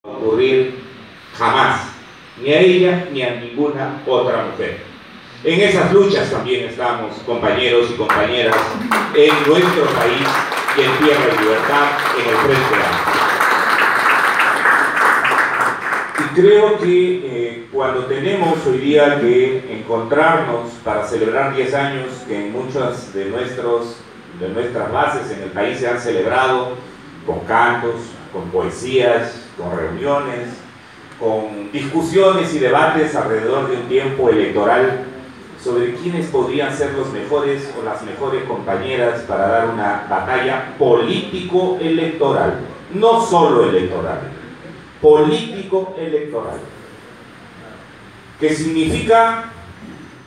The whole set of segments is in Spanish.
ocurrir jamás, ni a ella ni a ninguna otra mujer. En esas luchas también estamos, compañeros y compañeras, en nuestro país y en Tierra y Libertad, en el Frente Amplio. Y creo que cuando tenemos hoy día que encontrarnos para celebrar 10 años, que en muchas de nuestras bases en el país se han celebrado con cantos, con poesías, con reuniones, con discusiones y debates alrededor de un tiempo electoral sobre quiénes podrían ser los mejores o las mejores compañeras para dar una batalla político-electoral, no solo electoral, político-electoral, que significa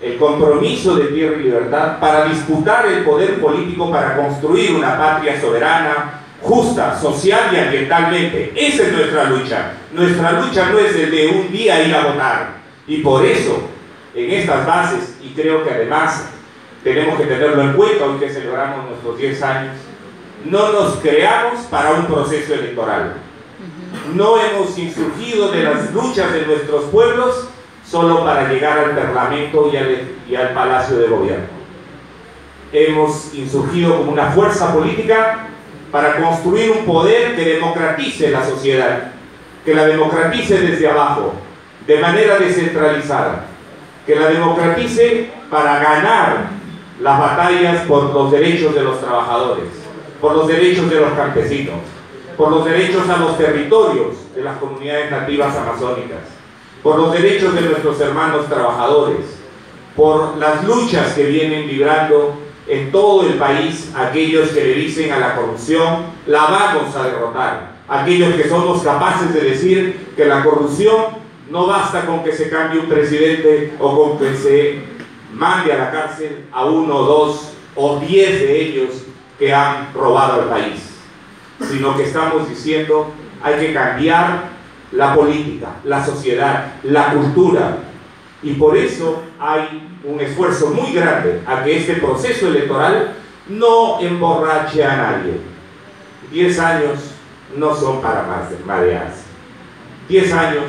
el compromiso de Tierra y Libertad para disputar el poder político para construir una patria soberana, justa, social y ambientalmente. Esa es nuestra lucha. Nuestra lucha no es el de un día ir a votar. Y por eso, en estas bases, y creo que además tenemos que tenerlo en cuenta hoy que celebramos nuestros 10 años, no nos creamos para un proceso electoral. No hemos insurgido de las luchas de nuestros pueblos solo para llegar al Parlamento y al Palacio de Gobierno. Hemos insurgido como una fuerza política para construir un poder que democratice la sociedad, que la democratice desde abajo, de manera descentralizada, que la democratice para ganar las batallas por los derechos de los trabajadores, por los derechos de los campesinos, por los derechos a los territorios de las comunidades nativas amazónicas, por los derechos de nuestros hermanos trabajadores, por las luchas que vienen librando en todo el país aquellos que le dicen a la corrupción, la vamos a derrotar. Aquellos que somos capaces de decir que la corrupción no basta con que se cambie un presidente o con que se mande a la cárcel a 1, 2 o 10 de ellos que han robado al país, sino que estamos diciendo hay que cambiar la política, la sociedad, la cultura, y por eso hay un esfuerzo muy grande a que este proceso electoral no emborrache a nadie. 10 años no son para marearse. 10 años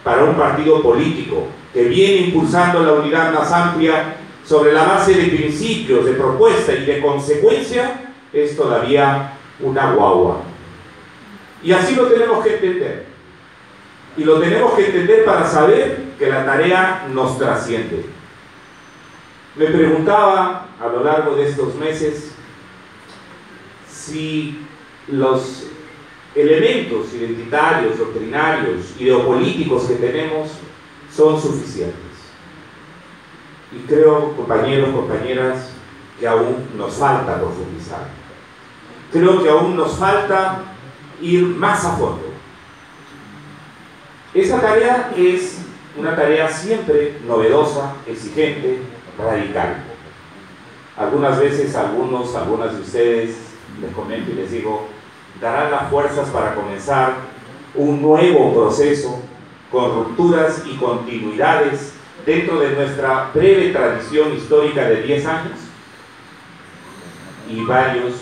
para un partido político que viene impulsando la unidad más amplia sobre la base de principios, de propuesta y de consecuencia, es todavía una guagua. Y así lo tenemos que entender. Y lo tenemos que entender para saber que la tarea nos trasciende. Me preguntaba a lo largo de estos meses si los elementos identitarios, doctrinarios, ideopolíticos que tenemos son suficientes. Y creo, compañeros, compañeras, que aún nos falta profundizar. Creo que aún nos falta ir más a fondo. Esa tarea es una tarea siempre novedosa, exigente, radical. Algunas veces algunas de ustedes les comento y les digo, darán las fuerzas para comenzar un nuevo proceso con rupturas y continuidades dentro de nuestra breve tradición histórica de 10 años. Y varios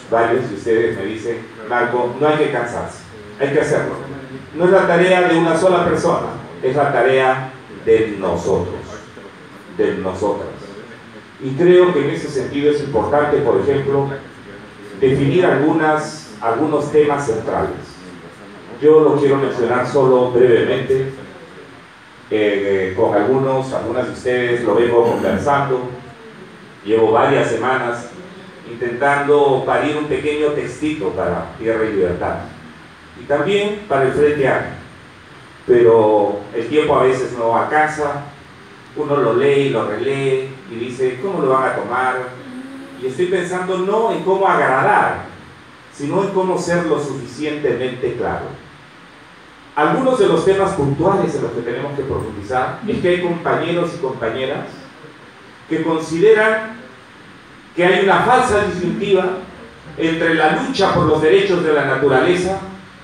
de ustedes me dicen, Marco, no hay que cansarse, hay que hacerlo. No es la tarea de una sola persona, es la tarea de nosotros, de nosotras. Y creo que en ese sentido es importante, por ejemplo, definir algunos temas centrales. Yo lo quiero mencionar solo brevemente, con algunas de ustedes lo vengo conversando, llevo varias semanas intentando parir un pequeño textito para Tierra y Libertad. Y también para el Frente Amplio, pero el tiempo a veces no alcanza, uno lo lee y lo relee y dice, ¿cómo lo van a tomar? Y estoy pensando no en cómo agradar, sino en cómo ser lo suficientemente claro. Algunos de los temas puntuales en los que tenemos que profundizar es que hay compañeros y compañeras que consideran que hay una falsa disyuntiva entre la lucha por los derechos de la naturaleza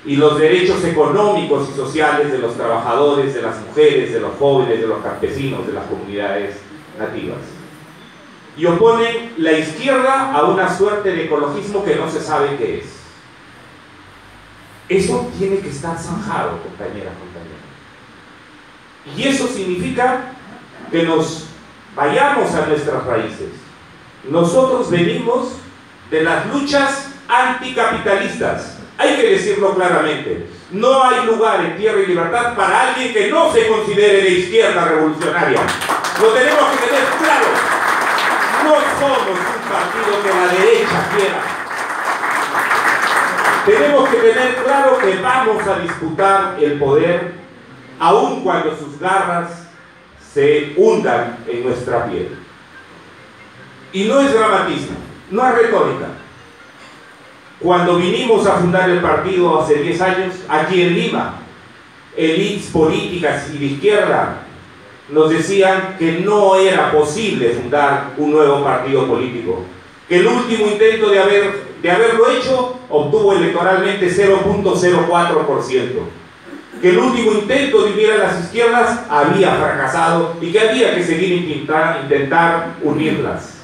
y los derechos económicos y sociales de los trabajadores, de las mujeres, de los jóvenes, de los campesinos, de las comunidades nativas. Y oponen la izquierda a una suerte de ecologismo que no se sabe qué es. Eso tiene que estar zanjado, compañeras, compañeros. Y eso significa que nos vayamos a nuestras raíces. Nosotros venimos de las luchas anticapitalistas. Hay que decirlo claramente. No hay lugar en Tierra y Libertad para alguien que no se considere de izquierda revolucionaria. Lo tenemos que tener claro. No somos un partido que la derecha quiera. Tenemos que tener claro que vamos a disputar el poder aun cuando sus garras se hundan en nuestra piel. Y no es dramatismo, no es retórica. Cuando vinimos a fundar el partido hace 10 años, aquí en Lima, élites políticas y de izquierda nos decían que no era posible fundar un nuevo partido político, que el último intento de haberlo hecho obtuvo electoralmente 0.04%, que el último intento de unir a las izquierdas había fracasado y que había que seguir intentar unirlas.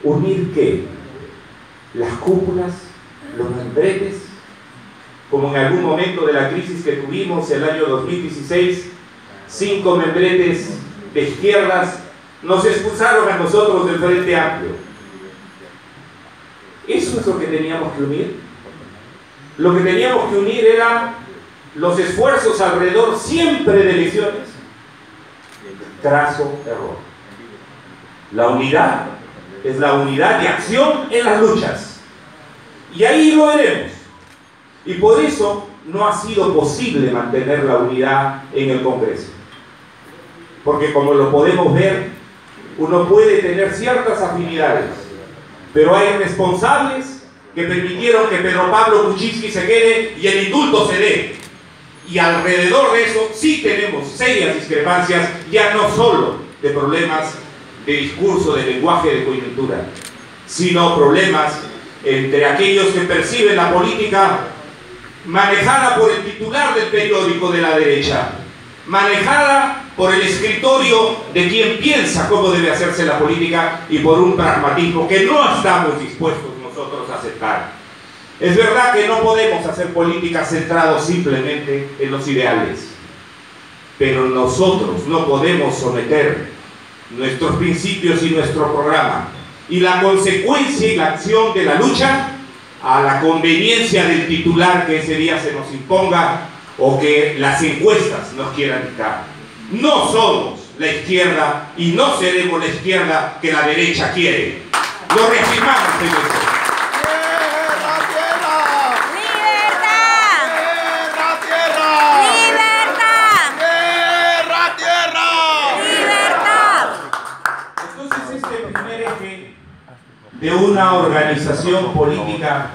¿Unir qué? Las cúpulas, los membretes, como en algún momento de la crisis que tuvimos el año 2016, 5 membretes de izquierdas nos expulsaron a nosotros del Frente Amplio. ¿Eso es lo que teníamos que unir? Lo que teníamos que unir era los esfuerzos alrededor siempre de elecciones. Craso error. La unidad es la unidad de acción en las luchas. Y ahí lo veremos. Y por eso no ha sido posible mantener la unidad en el Congreso. Porque como lo podemos ver, uno puede tener ciertas afinidades, pero hay responsables que permitieron que Pedro Pablo Kuczynski se quede y el indulto se dé. Y alrededor de eso sí tenemos serias discrepancias, ya no solo de problemas de discurso, de lenguaje, de coyuntura, sino problemas entre aquellos que perciben la política manejada por el titular del periódico de la derecha, manejada por el escritorio de quien piensa cómo debe hacerse la política y por un pragmatismo que no estamos dispuestos nosotros a aceptar. Es verdad que no podemos hacer política centrados simplemente en los ideales, pero nosotros no podemos someter nuestros principios y nuestro programa y la consecuencia y la acción de la lucha a la conveniencia del titular que ese día se nos imponga o que las encuestas nos quieran dictar. No somos la izquierda y no seremos la izquierda que la derecha quiere. Lo reafirmamos en eso. De una organización política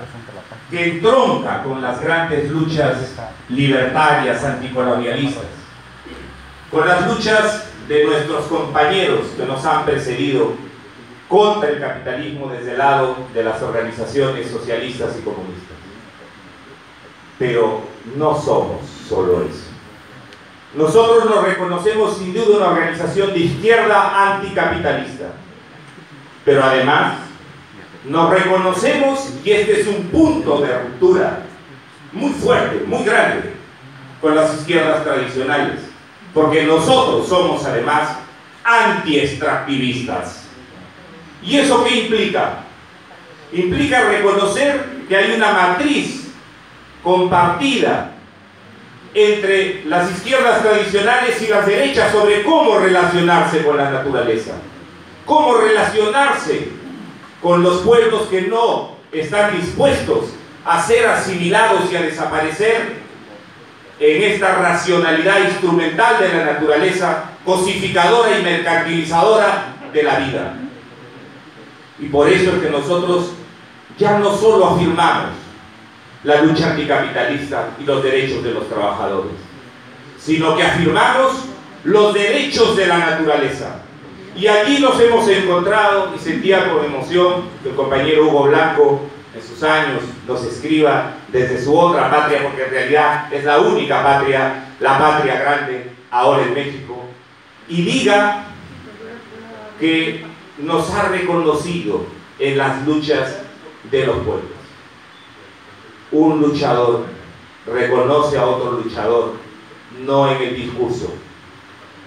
que entronca con las grandes luchas libertarias, anticolonialistas, con las luchas de nuestros compañeros que nos han precedido contra el capitalismo desde el lado de las organizaciones socialistas y comunistas. Pero no somos solo eso. Nosotros nos reconocemos sin duda una organización de izquierda anticapitalista, pero además nos reconocemos, y este es un punto de ruptura muy fuerte, muy grande, con las izquierdas tradicionales, porque nosotros somos además anti-extractivistas. ¿Y eso qué implica? Implica reconocer que hay una matriz compartida entre las izquierdas tradicionales y las derechas sobre cómo relacionarse con la naturaleza, cómo relacionarse con los pueblos que no están dispuestos a ser asimilados y a desaparecer en esta racionalidad instrumental de la naturaleza, cosificadora y mercantilizadora de la vida. Y por eso es que nosotros ya no solo afirmamos la lucha anticapitalista y los derechos de los trabajadores, sino que afirmamos los derechos de la naturaleza. Y allí nos hemos encontrado, y sentía con emoción que el compañero Hugo Blanco en sus años nos escriba desde su otra patria, porque en realidad es la única patria, la patria grande ahora en México, y diga que nos ha reconocido en las luchas de los pueblos. Un luchador reconoce a otro luchador no en el discurso,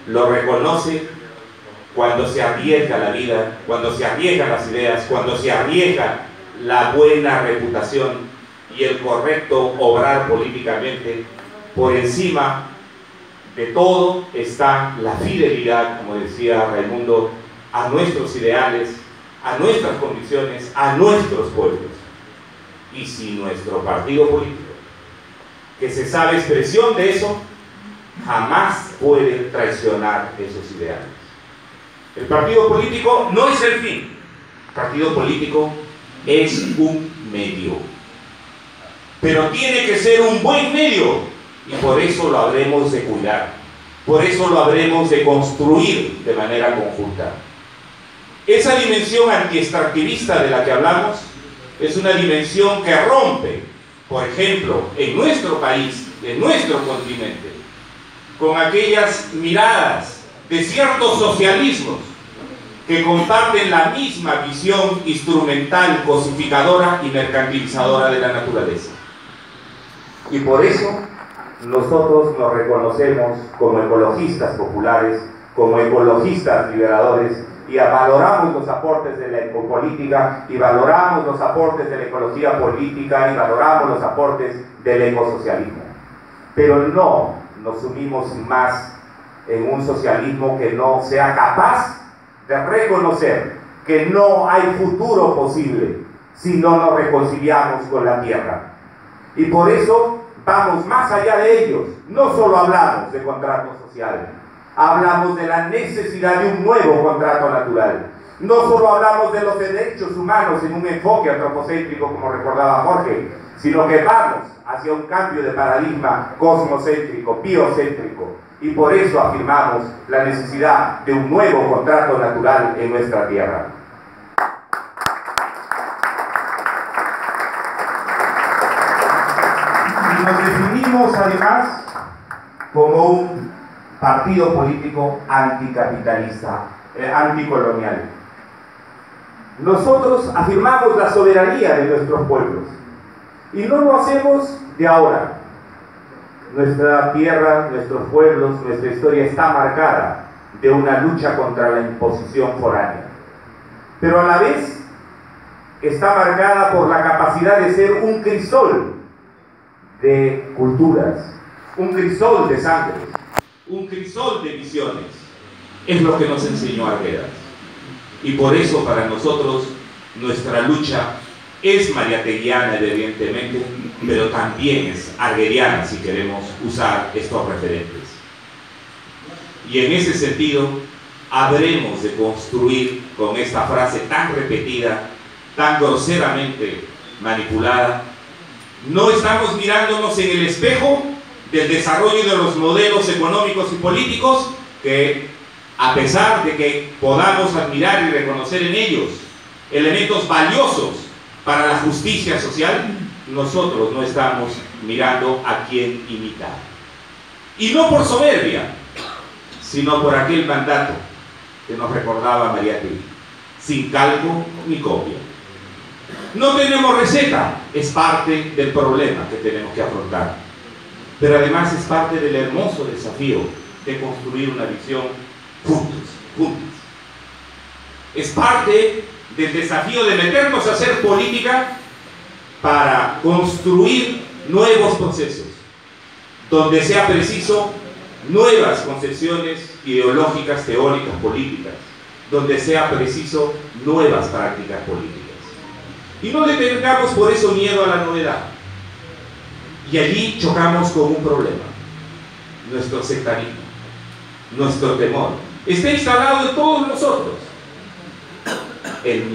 lo reconoce cuando se arriesga la vida, cuando se arriesgan las ideas, cuando se arriesga la buena reputación y el correcto obrar políticamente. Por encima de todo está la fidelidad, como decía Raimundo, a nuestros ideales, a nuestras convicciones, a nuestros pueblos. Y si nuestro partido político, que se sabe expresión de eso, jamás puede traicionar esos ideales. El partido político no es el fin, el partido político es un medio, pero tiene que ser un buen medio, y por eso lo habremos de cuidar, por eso lo habremos de construir de manera conjunta. Esa dimensión antiextractivista de la que hablamos es una dimensión que rompe, por ejemplo, en nuestro país, en nuestro continente, con aquellas miradas de ciertos socialismos que comparten la misma visión instrumental, cosificadora y mercantilizadora de la naturaleza. Y por eso nosotros nos reconocemos como ecologistas populares, como ecologistas liberadores, y valoramos los aportes de la ecopolítica, y valoramos los aportes de la ecología política, y valoramos los aportes del ecosocialismo. Pero no nos sumimos más en un socialismo que no sea capaz de reconocer que no hay futuro posible si no nos reconciliamos con la tierra. Y por eso vamos más allá de ellos. No solo hablamos de contrato social, hablamos de la necesidad de un nuevo contrato natural. No solo hablamos de los derechos humanos en un enfoque antropocéntrico, como recordaba Jorge, sino que vamos hacia un cambio de paradigma cosmocéntrico, biocéntrico, y por eso afirmamos la necesidad de un nuevo contrato natural en nuestra tierra. Y nos definimos además como un partido político anticapitalista, anticolonial. Nosotros afirmamos la soberanía de nuestros pueblos, y no lo hacemos de ahora. Nuestra tierra, nuestros pueblos, nuestra historia está marcada de una lucha contra la imposición foránea, pero a la vez está marcada por la capacidad de ser un crisol de culturas, un crisol de sangres, un crisol de visiones. Es lo que nos enseñó Arguedas, y por eso para nosotros nuestra lucha es mariateguiana, evidentemente, pero también es argueriana, si queremos usar estos referentes. Y en ese sentido, habremos de construir con esta frase tan repetida, tan groseramente manipulada. No estamos mirándonos en el espejo del desarrollo de los modelos económicos y políticos que, a pesar de que podamos admirar y reconocer en ellos elementos valiosos para la justicia social, nosotros no estamos mirando a quién imitar. Y no por soberbia, sino por aquel mandato que nos recordaba Mariátegui: sin calco ni copia. No tenemos receta, es parte del problema que tenemos que afrontar, pero además es parte del hermoso desafío de construir una visión juntos. Es parte del desafío de meternos a hacer política para construir nuevos procesos, donde sea preciso nuevas concepciones ideológicas, teóricas, políticas, donde sea preciso nuevas prácticas políticas. Y no le tengamos por eso miedo a la novedad. Y allí chocamos con un problema: nuestro sectarismo, nuestro temor. Está instalado en todos nosotros el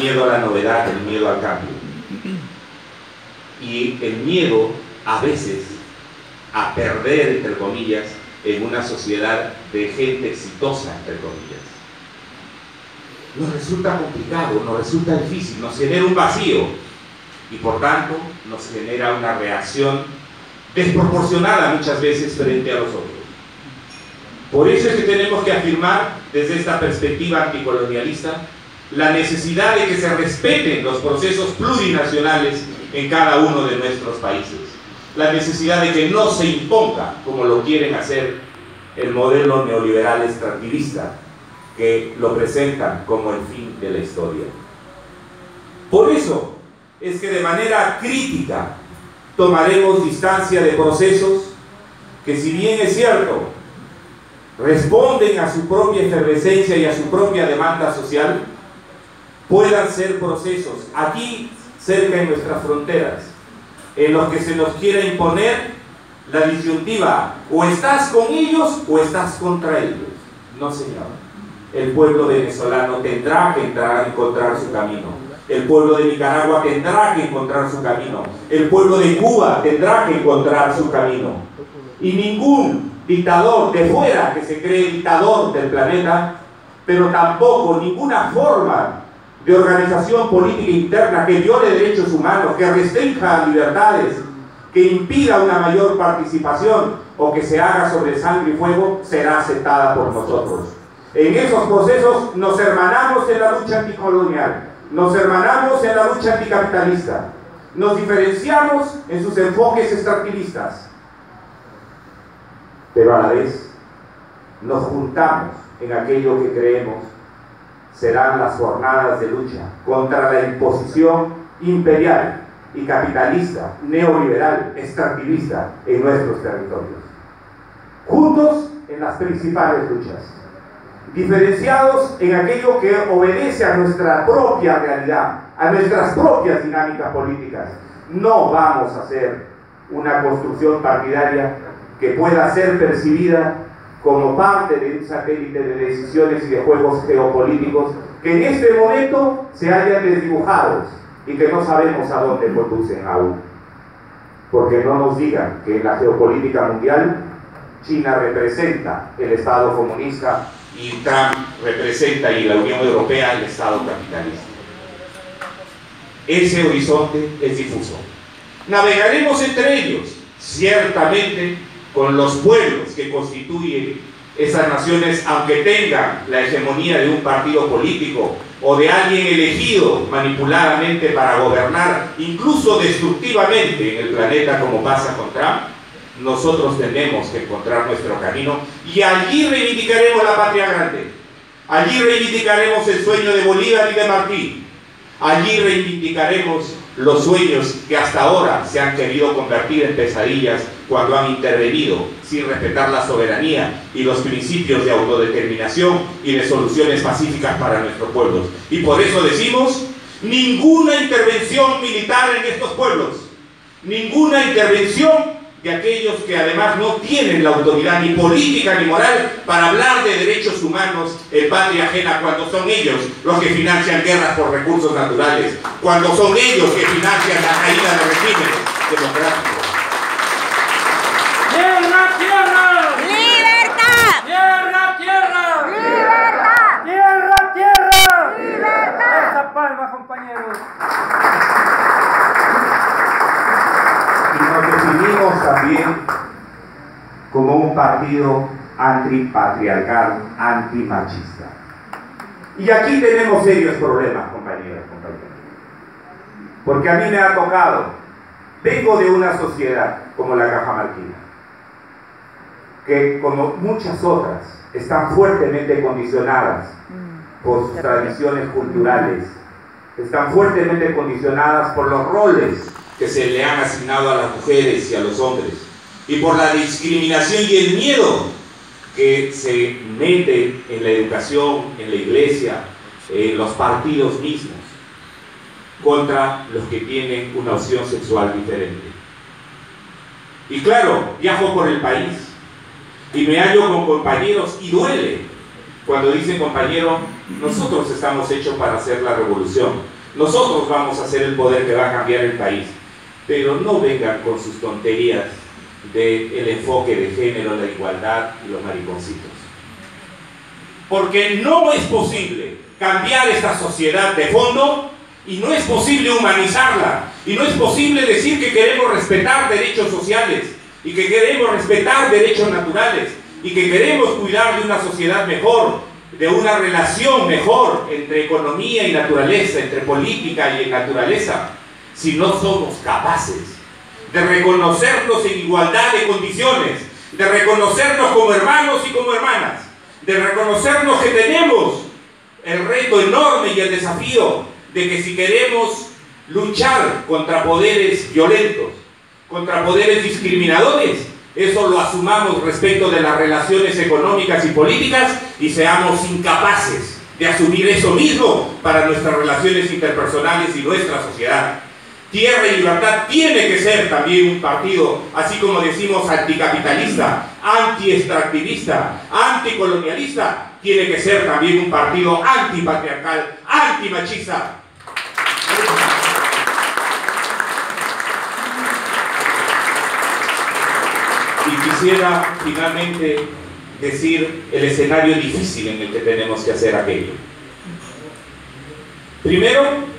miedo a la novedad, el miedo al cambio, y el miedo a veces a perder, entre comillas, en una sociedad de gente exitosa, entre comillas. Nos resulta complicado, nos resulta difícil, nos genera un vacío, y por tanto nos genera una reacción desproporcionada muchas veces frente a los otros. Por eso es que tenemos que afirmar desde esta perspectiva anticolonialista la necesidad de que se respeten los procesos plurinacionales en cada uno de nuestros países. La necesidad de que no se imponga, como lo quieren hacer el modelo neoliberal extractivista, que lo presentan como el fin de la historia. Por eso es que de manera crítica tomaremos distancia de procesos que, si bien es cierto, responden a su propia efervescencia y a su propia demanda social, puedan ser procesos aquí cerca de nuestras fronteras, en los que se nos quiera imponer la disyuntiva: o estás con ellos o estás contra ellos. No, señor. El pueblo venezolano tendrá que encontrar su camino. El pueblo de Nicaragua tendrá que encontrar su camino. El pueblo de Cuba tendrá que encontrar su camino. Y ningún dictador de fuera que se cree dictador del planeta, pero tampoco ninguna forma de organización política interna que viole derechos humanos, que restrinja libertades, que impida una mayor participación o que se haga sobre sangre y fuego, será aceptada por nosotros. En esos procesos nos hermanamos en la lucha anticolonial, nos hermanamos en la lucha anticapitalista, nos diferenciamos en sus enfoques extractivistas, pero a la vez nos juntamos en aquello que creemos serán las jornadas de lucha contra la imposición imperial y capitalista, neoliberal, extractivista en nuestros territorios. Juntos en las principales luchas, diferenciados en aquello que obedece a nuestra propia realidad, a nuestras propias dinámicas políticas. No vamos a hacer una construcción partidaria que pueda ser percibida como parte de un satélite de decisiones y de juegos geopolíticos que en este momento se hayan desdibujados y que no sabemos a dónde conducen aún. Porque no nos digan que en la geopolítica mundial China representa el Estado comunista y Trump representa, y la Unión Europea, el Estado capitalista. Ese horizonte es difuso. Navegaremos entre ellos, ciertamente, con los pueblos que constituyen esas naciones, aunque tengan la hegemonía de un partido político o de alguien elegido manipuladamente para gobernar, incluso destructivamente en el planeta, como pasa con Trump. Nosotros tenemos que encontrar nuestro camino y allí reivindicaremos la patria grande. Allí reivindicaremos el sueño de Bolívar y de Martí. Allí reivindicaremos los sueños que hasta ahora se han querido convertir en pesadillas cuando han intervenido sin respetar la soberanía y los principios de autodeterminación y de soluciones pacíficas para nuestros pueblos. Y por eso decimos: ninguna intervención militar en estos pueblos, ninguna intervención de aquellos que además no tienen la autoridad ni política ni moral para hablar de derechos humanos en patria ajena, cuando son ellos los que financian guerras por recursos naturales, cuando son ellos que financian la caída de regímenes democráticos. ¡Tierra, tierra! ¡Libertad! ¡Tierra, tierra! ¡Libertad! ¡Tierra, tierra! ¡Libertad! ¡Esa palma, compañeros! Y nos definimos también como un partido antipatriarcal, antimachista. Y aquí tenemos serios problemas, compañeros. Porque a mí me ha tocado, vengo de una sociedad como la cajamarquina, que como muchas otras están fuertemente condicionadas por sus tradiciones culturales, están fuertemente condicionadas por los roles que se le han asignado a las mujeres y a los hombres, y por la discriminación y el miedo que se mete en la educación, en la iglesia, en los partidos mismos, contra los que tienen una opción sexual diferente. Y claro, viajo por el país y me hallo con compañeros y duele cuando dicen: compañero, nosotros estamos hechos para hacer la revolución, nosotros vamos a ser el poder que va a cambiar el país. Pero no vengan con sus tonterías del enfoque de género, la igualdad y los mariconcitos. Porque no es posible cambiar esta sociedad de fondo, y no es posible humanizarla, y no es posible decir que queremos respetar derechos sociales, y que queremos respetar derechos naturales, y que queremos cuidar de una sociedad mejor, de una relación mejor entre economía y naturaleza, entre política y naturaleza, si no somos capaces de reconocernos en igualdad de condiciones, de reconocernos como hermanos y como hermanas, de reconocernos que tenemos el reto enorme y el desafío de que si queremos luchar contra poderes violentos, contra poderes discriminadores, eso lo asumamos respecto de las relaciones económicas y políticas y seamos incapaces de asumir eso mismo para nuestras relaciones interpersonales y nuestra sociedad. Tierra y Libertad tiene que ser también un partido, así como decimos, anticapitalista, antiextractivista, anticolonialista, tiene que ser también un partido antipatriarcal, antimachista. Y quisiera finalmente decir el escenario difícil en el que tenemos que hacer aquello. Primero,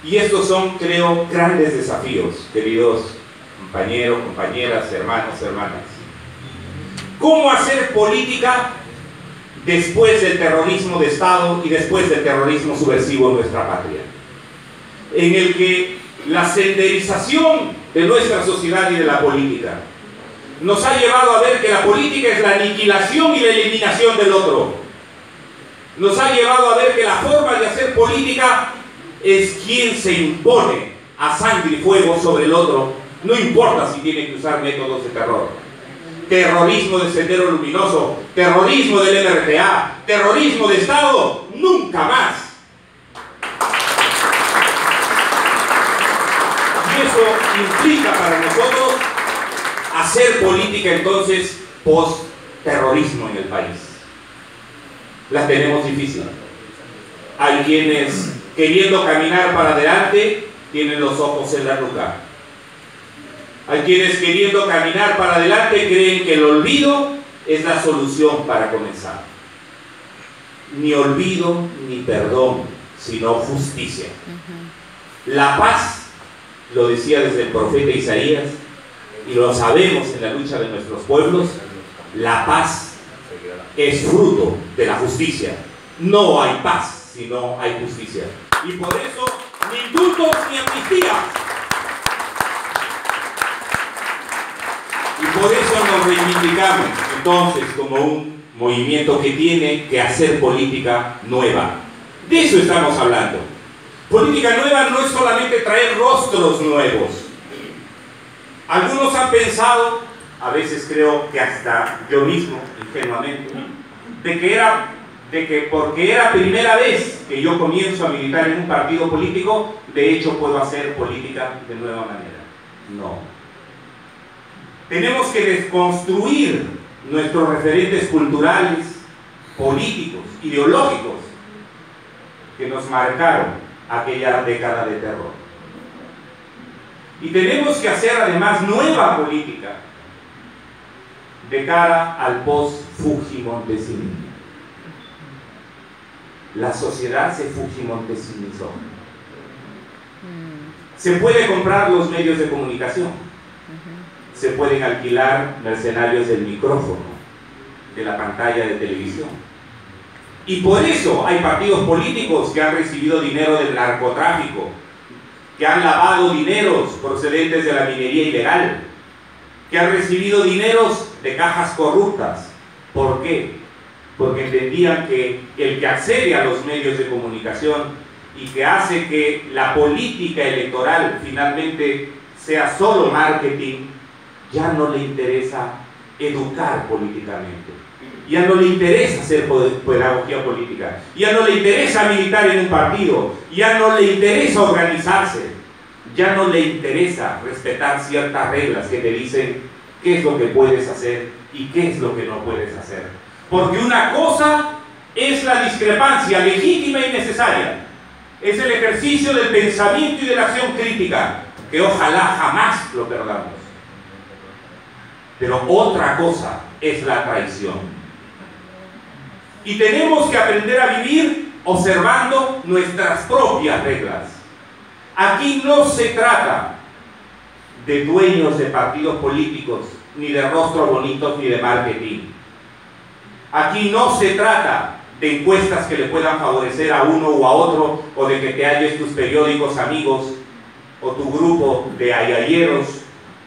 y estos son, creo, grandes desafíos, queridos compañeros, compañeras, hermanos, hermanas. ¿Cómo hacer política después del terrorismo de Estado y después del terrorismo subversivo en nuestra patria? En el que la senderización de nuestra sociedad y de la política nos ha llevado a ver que la política es la aniquilación y la eliminación del otro. Nos ha llevado a ver que la forma de hacer política es quien se impone a sangre y fuego sobre el otro, no importa si tiene que usar métodos de terror. Terrorismo del Sendero Luminoso, terrorismo del MRTA, terrorismo de Estado, nunca más. Y eso implica para nosotros hacer política entonces post-terrorismo en el país. La tenemos difícil. Hay quienes, queriendo caminar para adelante, tienen los ojos en la nuca. Hay quienes, queriendo caminar para adelante, creen que el olvido es la solución para comenzar. Ni olvido ni perdón, sino justicia. La paz, lo decía desde el profeta Isaías, y lo sabemos en la lucha de nuestros pueblos, la paz es fruto de la justicia. No hay paz si no hay justicia. Y por eso, ni indultos ni amnistías. Y por eso nos reivindicamos entonces como un movimiento que tiene que hacer política nueva. De eso estamos hablando. Política nueva no es solamente traer rostros nuevos. Algunos han pensado, a veces creo que hasta yo mismo, ingenuamente, de que porque era primera vez que yo comienzo a militar en un partido político, de hecho puedo hacer política de nueva manera. No. Tenemos que desconstruir nuestros referentes culturales, políticos, ideológicos, que nos marcaron aquella década de terror. Y tenemos que hacer además nueva política de cara al post-Fujimontesinismo. La sociedad se Fujimontesimizó. Se puede comprar los medios de comunicación, se pueden alquilar mercenarios del micrófono, de la pantalla de televisión. Y por eso hay partidos políticos que han recibido dinero del narcotráfico, que han lavado dineros procedentes de la minería ilegal, que han recibido dineros de cajas corruptas. ¿Por qué? Porque entendían que el que accede a los medios de comunicación y que hace que la política electoral finalmente sea solo marketing, ya no le interesa educar políticamente, ya no le interesa hacer pedagogía política, ya no le interesa militar en un partido, ya no le interesa organizarse, ya no le interesa respetar ciertas reglas que te dicen qué es lo que puedes hacer y qué es lo que no puedes hacer. Porque una cosa es la discrepancia legítima y necesaria, es el ejercicio del pensamiento y de la acción crítica, que ojalá jamás lo perdamos. Pero otra cosa es la traición. Y tenemos que aprender a vivir observando nuestras propias reglas. Aquí no se trata de dueños de partidos políticos, ni de rostros bonitos, ni de marketing. Aquí no se trata de encuestas que le puedan favorecer a uno u a otro, o de que te halles tus periódicos amigos o tu grupo de ayayeros,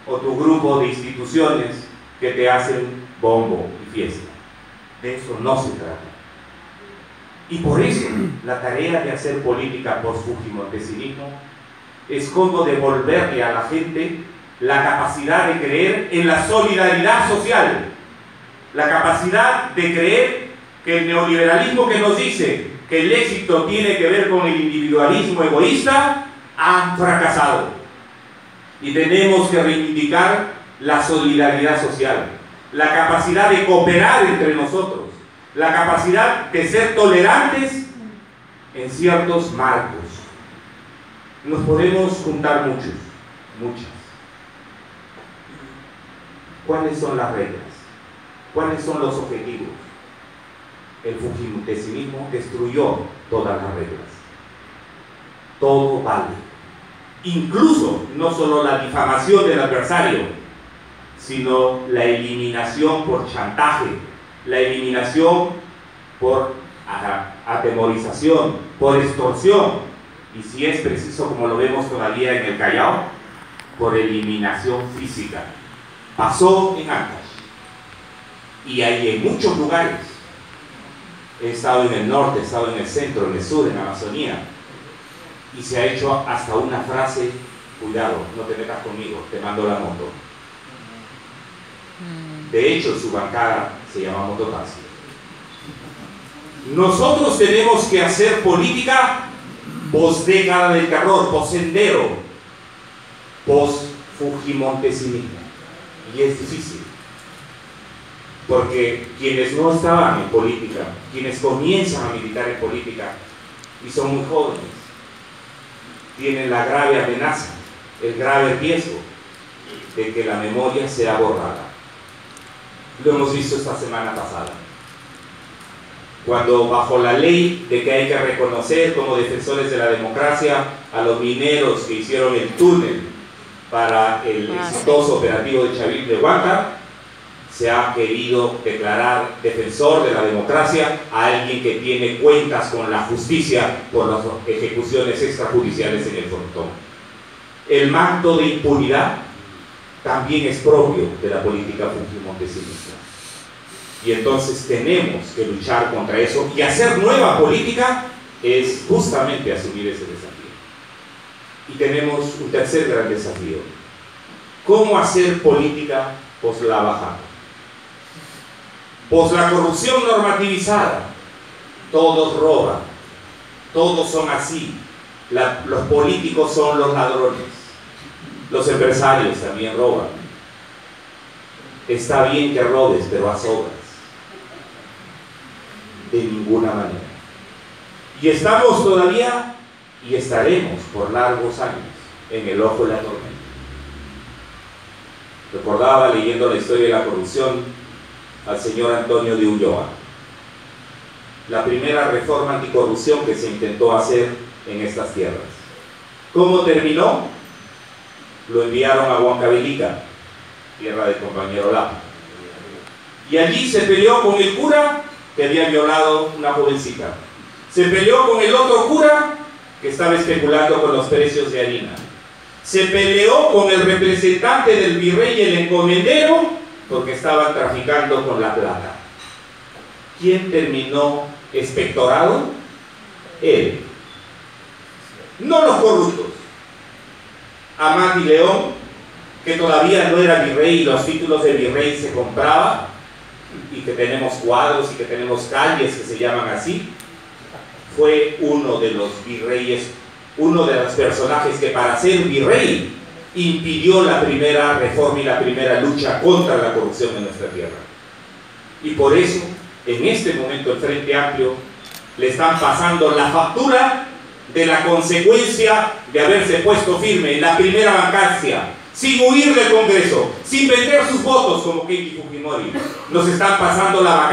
o tu grupo de instituciones que te hacen bombo y fiesta. De eso no se trata. Y por eso la tarea de hacer política post-fujimontesinismo es como devolverle a la gente la capacidad de creer en la solidaridad social, la capacidad de creer que el neoliberalismo que nos dice que el éxito tiene que ver con el individualismo egoísta ha fracasado. Y tenemos que reivindicar la solidaridad social, la capacidad de cooperar entre nosotros, la capacidad de ser tolerantes en ciertos marcos. Nos podemos juntar muchos, muchas. ¿Cuáles son las reglas? ¿Cuáles son los objetivos? El fujimontesinismo destruyó todas las reglas. Todo vale. Incluso no solo la difamación del adversario, sino la eliminación por chantaje, la eliminación por atemorización, por extorsión, y si es preciso, como lo vemos todavía en el Callao, por eliminación física. Pasó en Ancash, y hay en muchos lugares. He estado en el norte, he estado en el centro, en el sur, en la Amazonía, y se ha hecho hasta una frase: cuidado, no te metas conmigo, te mando la moto. De hecho, su bancada se llama Mototaxi. Nosotros tenemos que hacer política post década del terror, post sendero, post fujimontesinismo. Y es difícil, porque quienes no estaban en política, quienes comienzan a militar en política y son muy jóvenes, tienen la grave amenaza, el grave riesgo de que la memoria sea borrada. Lo hemos visto esta semana pasada, cuando bajo la ley de que hay que reconocer como defensores de la democracia a los mineros que hicieron el túnel para el exitoso operativo de Chavil de Huáncar, se ha querido declarar defensor de la democracia a alguien que tiene cuentas con la justicia por las ejecuciones extrajudiciales en el frontón. El manto de impunidad también es propio de la política fujimontesista. Y entonces tenemos que luchar contra eso, y hacer nueva política es justamente asumir ese desafío. Y tenemos un tercer gran desafío: ¿cómo hacer política post la bajada? Post la corrupción normativizada, todos roban, todos son así, los políticos son los ladrones, los empresarios también roban. Está bien que robes, pero haz obras. De ninguna manera. Y estamos todavía, y estaremos por largos años, en el ojo de la tormenta. Recordaba, leyendo la historia de la corrupción, al señor Antonio de Ulloa. La primera reforma anticorrupción que se intentó hacer en estas tierras. ¿Cómo terminó? Lo enviaron a Huancavelica, tierra del compañero Lapa. Y allí se peleó con el cura que había violado una jovencita. Se peleó con el otro cura que estaba especulando con los precios de harina. Se peleó con el representante del virrey y el encomendero porque estaban traficando con la plata. ¿Quién terminó expectorado? Él. No los corruptos. Amat y León, que todavía no era virrey y los títulos de virrey se compraban, y que tenemos cuadros y que tenemos calles que se llaman así, fue uno de los virreyes, uno de los personajes que para ser virrey impidió la primera reforma y la primera lucha contra la corrupción en nuestra tierra. Y por eso, en este momento, el Frente Amplio le están pasando la factura de la consecuencia de haberse puesto firme en la primera vacancia, sin huir del Congreso, sin vender sus votos como Keiki Fujimori. Nos están pasando la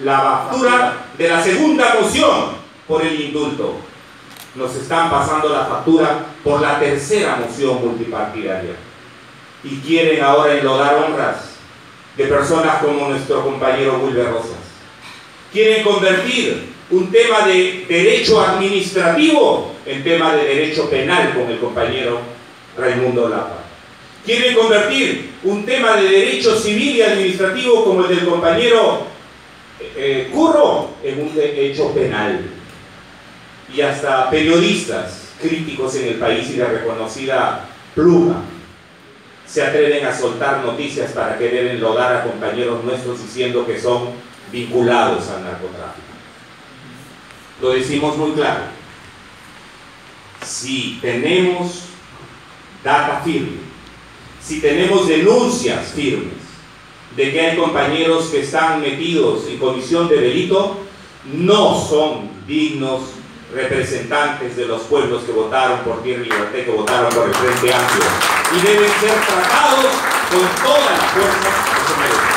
factura de la segunda moción por el indulto. Nos están pasando la factura por la tercera moción multipartidaria. Y quieren ahora enlodar honras de personas como nuestro compañero Wilber Rosas. Quieren convertir un tema de derecho administrativo en tema de derecho penal con el compañero Raimundo Lapa. Quiere convertir un tema de derecho civil y administrativo como el del compañero Curro en un hecho penal. Y hasta periodistas críticos en el país y de reconocida pluma se atreven a soltar noticias para querer enlodar a compañeros nuestros diciendo que son vinculados al narcotráfico. Lo decimos muy claro. Si tenemos data firme, si tenemos denuncias firmes de que hay compañeros que están metidos en comisión de delito, no son dignos representantes de los pueblos que votaron por Tierra y Libertad, que votaron por el Frente Amplio, y deben ser tratados con toda la fuerza que se merecen.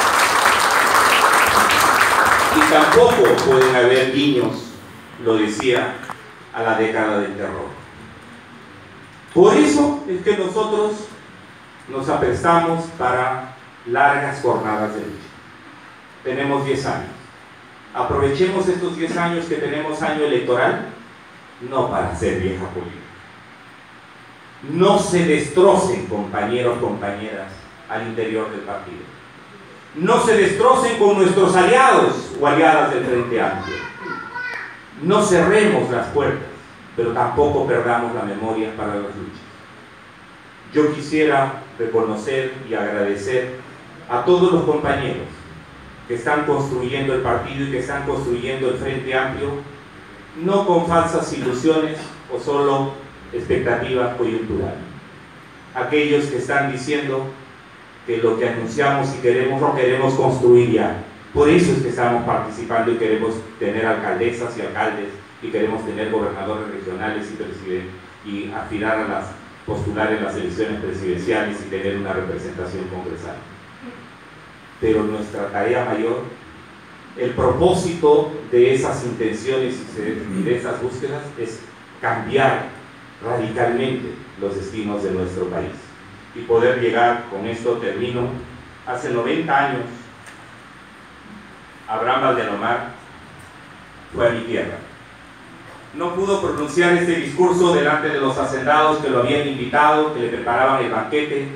Y tampoco pueden haber guiños, lo decía, a la década del terror. Por eso es que nosotros nos aprestamos para largas jornadas de lucha. Tenemos 10 años. Aprovechemos estos 10 años que tenemos año electoral, no para hacer vieja política. No se destrocen, compañeros, compañeras, al interior del partido. No se destrocen con nuestros aliados o aliadas del Frente Amplio. No cerremos las puertas, pero tampoco perdamos la memoria para las luchas. Yo quisiera reconocer y agradecer a todos los compañeros que están construyendo el partido y que están construyendo el Frente Amplio, no con falsas ilusiones o solo expectativas coyunturales. Aquellos que están diciendo que lo que anunciamos y queremos lo queremos construir ya. Por eso es que estamos participando y queremos tener alcaldesas y alcaldes y queremos tener gobernadores regionales y aspirar a postular en las elecciones presidenciales y tener una representación congresal. Pero nuestra tarea mayor, el propósito de esas intenciones y de esas búsquedas es cambiar radicalmente los destinos de nuestro país y poder llegar, con esto termino, hace 90 años Abraham Valdelomar fue a mi tierra. No pudo pronunciar este discurso delante de los hacendados que lo habían invitado, que le preparaban el banquete,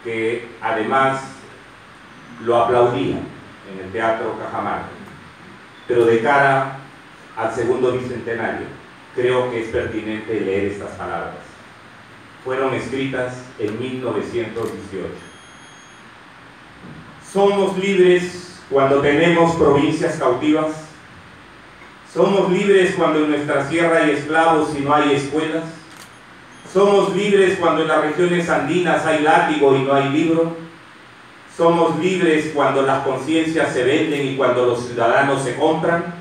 que además lo aplaudían en el Teatro Cajamarca. Pero de cara al segundo bicentenario, creo que es pertinente leer estas palabras. Fueron escritas en 1918. Somos libres cuando tenemos provincias cautivas. Somos libres cuando en nuestra sierra hay esclavos y no hay escuelas. Somos libres cuando en las regiones andinas hay látigo y no hay libro. Somos libres cuando las conciencias se venden y cuando los ciudadanos se compran.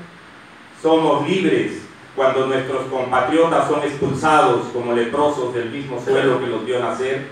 Somos libres cuando nuestros compatriotas son expulsados como leprosos del mismo suelo que los dio nacer.